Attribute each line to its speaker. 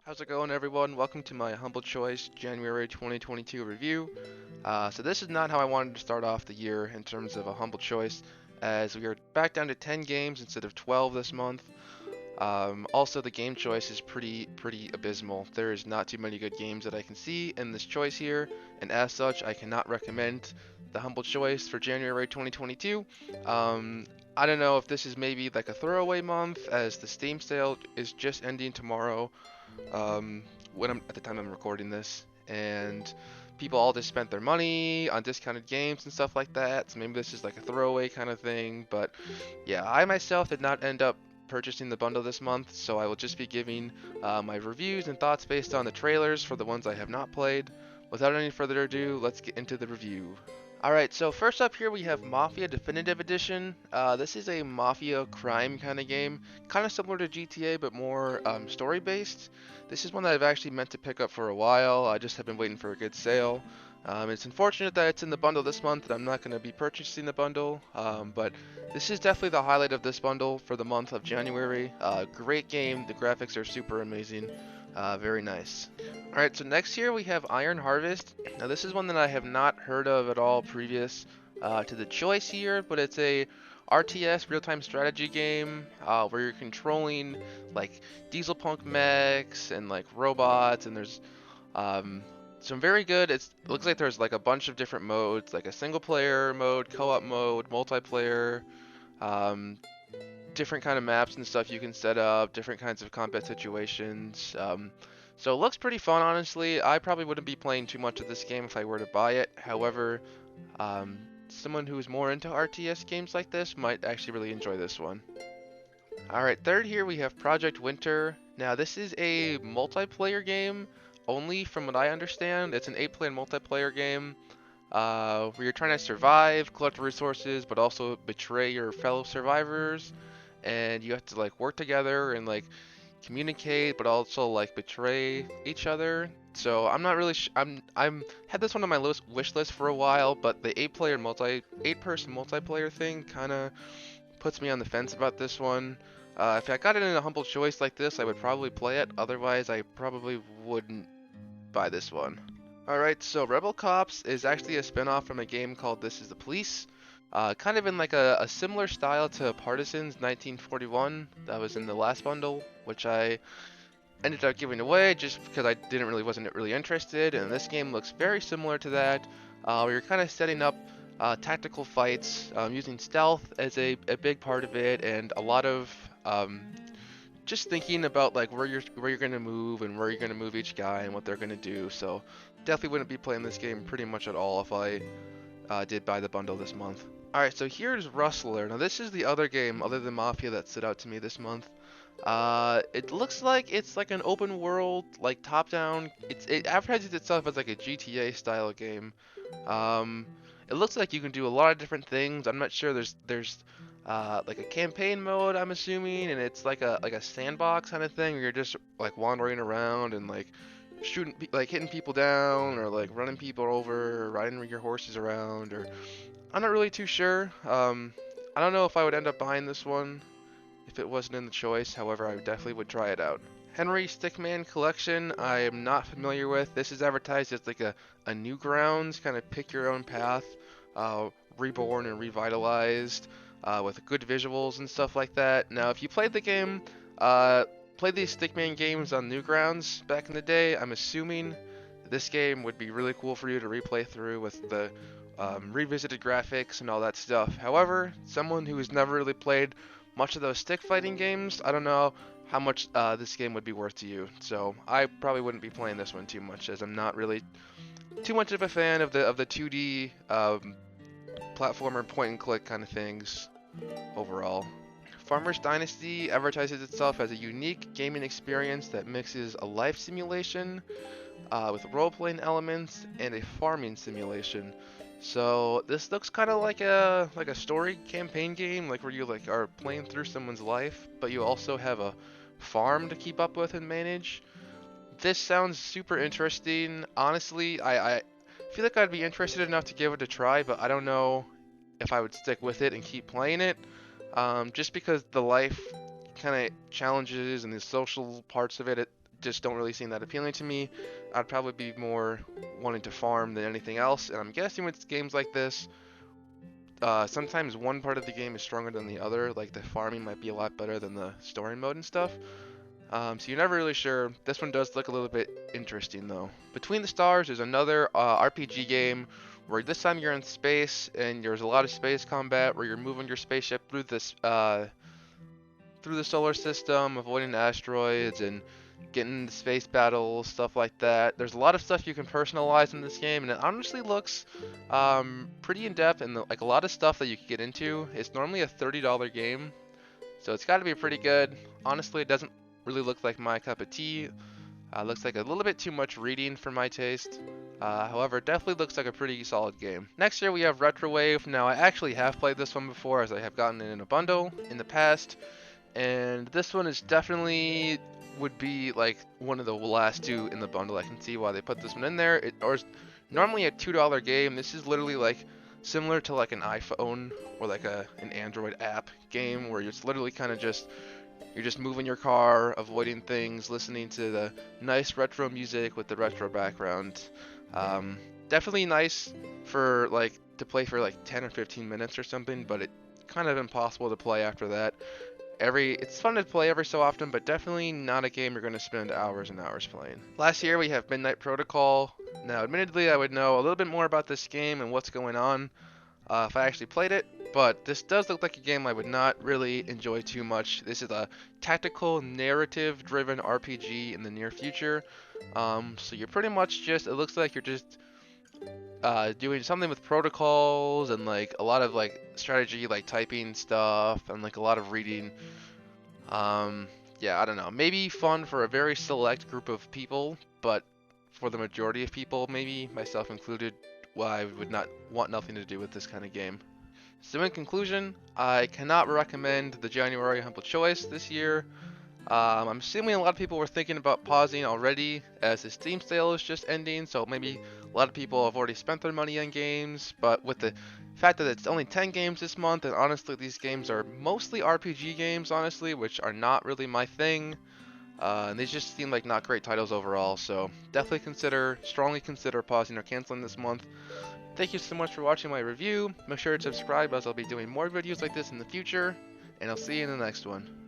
Speaker 1: How's it going, everyone? Welcome to my Humble Choice January 2022 review. So this is not how I wanted to start off the year in terms of a Humble Choice, as we are back down to 10 games instead of 12 this month. Also, the game choice is pretty abysmal. There is not too many good games that I can see in this choice here, and as such, I cannot recommend the Humble Choice for January 2022. I don't know if this is maybe like a throwaway month, as the Steam sale is just ending tomorrow um, when I'm at the time I'm recording this, and people all just spent their money on discounted games and stuff like that. So maybe this is like a throwaway kind of thing. But yeah, I myself did not end up purchasing the bundle this month, so I will just be giving my reviews and thoughts based on the trailers for the ones I have not played. Without any further ado, let's get into the review. Alright, so first up here we have Mafia Definitive Edition. This is a Mafia crime kind of game, kind of similar to GTA but more story based. This is one that I've actually meant to pick up for a while, I just have been waiting for a good sale. It's unfortunate that it's in the bundle this month and I'm not going to be purchasing the bundle, but this is definitely the highlight of this bundle for the month of January. Great game, the graphics are super amazing, very nice. Alright, so next here we have Iron Harvest. Now this is one that I have not heard of at all previous to the choice here, but it's a RTS real-time strategy game where you're controlling like diesel punk mechs and like robots, and there's some very good. It looks like there's like a bunch of different modes, like a single player mode, co-op mode, multiplayer, um, different kind of maps and stuff you can set up, different kinds of combat situations. So it looks pretty fun, honestly. I probably wouldn't be playing too much of this game if I were to buy it. However, someone who's more into RTS games like this might actually really enjoy this one. Alright, third here we have Project Winter. Now this is a multiplayer game, only from what I understand. It's an 8-player multiplayer game where you're trying to survive, collect resources, but also betray your fellow survivors. And you have to like work together and like communicate, but also like betray each other. So I'm not really. I'm had this one on my wish list for a while, but the 8-person multiplayer thing kind of puts me on the fence about this one. If I got it in a humble choice like this, I would probably play it. Otherwise, I probably wouldn't buy this one. Alright, so Rebel Cops is actually a spin-off from a game called This Is the Police. Kind of in like a similar style to Partisans 1941 that was in the last bundle, which I ended up giving away just because I wasn't really interested. And this game looks very similar to that, where you're kind of setting up tactical fights, using stealth as a big part of it, and a lot of just thinking about like where you're gonna move and where you're gonna move each guy and what they're gonna do. So definitely wouldn't be playing this game pretty much at all if I did buy the bundle this month. Alright, so here's Rustler. Now this is the other game other than Mafia that stood out to me this month. It looks like it's like an open world, like top down. It advertises itself as like a GTA style game. Um, it looks like you can do a lot of different things. I'm not sure. There's like a campaign mode, I'm assuming, and it's like a sandbox kind of thing where you're just like wandering around and like like hitting people down or like running people over or riding your horses around. Or I'm not really too sure. I don't know if I would end up buying this one if it wasn't in the choice. However, I definitely would try it out. Henry Stickmin collection I am not familiar with. This is advertised as like a Newgrounds kind of pick your own path, reborn and revitalized, with good visuals and stuff like that. Now, if you played the game, played these Stickman games on Newgrounds back in the day, I'm assuming this game would be really cool for you to replay through with the revisited graphics and all that stuff. However, someone who has never really played much of those stick fighting games, I don't know how much this game would be worth to you. So I probably wouldn't be playing this one too much, as I'm not really too much of a fan of the 2D platformer point and click kind of things overall. Farmers Dynasty advertises itself as a unique gaming experience that mixes a life simulation with role-playing elements and a farming simulation. So this looks kind of like a story campaign game, like where you like are playing through someone's life, but you also have a farm to keep up with and manage. This sounds super interesting. Honestly, I feel like I'd be interested enough to give it a try, but I don't know if I would stick with it and keep playing it. Just because the life kind of challenges and the social parts of it, just don't really seem that appealing to me. I'd probably be more wanting to farm than anything else, and I'm guessing with games like this, sometimes one part of the game is stronger than the other, like the farming might be a lot better than the story mode and stuff. So you're never really sure. This one does look a little bit interesting though. Between the Stars is another RPG game where this time you're in space and there's a lot of space combat where you're moving your spaceship through this through the solar system, avoiding asteroids and getting into space battles, stuff like that. There's a lot of stuff you can personalize in this game, and it honestly looks pretty in depth and like a lot of stuff that you can get into. It's normally a $30 game, so it's got to be pretty good. Honestly, it doesn't really look like my cup of tea. Looks like a little bit too much reading for my taste. However, it definitely looks like a pretty solid game. Next here we have Retrowave. Now, I actually have played this one before, as I have gotten it in a bundle in the past. And this one is definitely would be like one of the last two in the bundle. I can see why they put this one in there. Or normally a $2 game. This is literally like similar to like an iPhone or like an Android app game where it's literally kind of just you're just moving your car, avoiding things, listening to the nice retro music with the retro background. Definitely nice for like to play for like 10 or 15 minutes or something, but it kind of impossible to play after that. It's fun to play every so often, but definitely not a game you're going to spend hours and hours playing. Last year we have Midnight Protocol. Now, admittedly, I would know a little bit more about this game and what's going on if I actually played it, but this does look like a game I would not really enjoy too much. This is a tactical, narrative-driven RPG in the near future. So you're pretty much just, it looks like you're just doing something with protocols and like a lot of like strategy, like typing stuff and like a lot of reading. Yeah, I don't know. Maybe fun for a very select group of people, but for the majority of people, maybe myself included, well, I would not want nothing to do with this kind of game. So in conclusion, I cannot recommend the January Humble Choice this year. I'm assuming a lot of people were thinking about pausing already as the Steam sale is just ending, so maybe a lot of people have already spent their money on games, but with the fact that it's only 10 games this month, and honestly these games are mostly RPG games, honestly, which are not really my thing, and they just seem like not great titles overall, so definitely strongly consider pausing or canceling this month. Thank you so much for watching my review. Make sure to subscribe as I'll be doing more videos like this in the future, and I'll see you in the next one.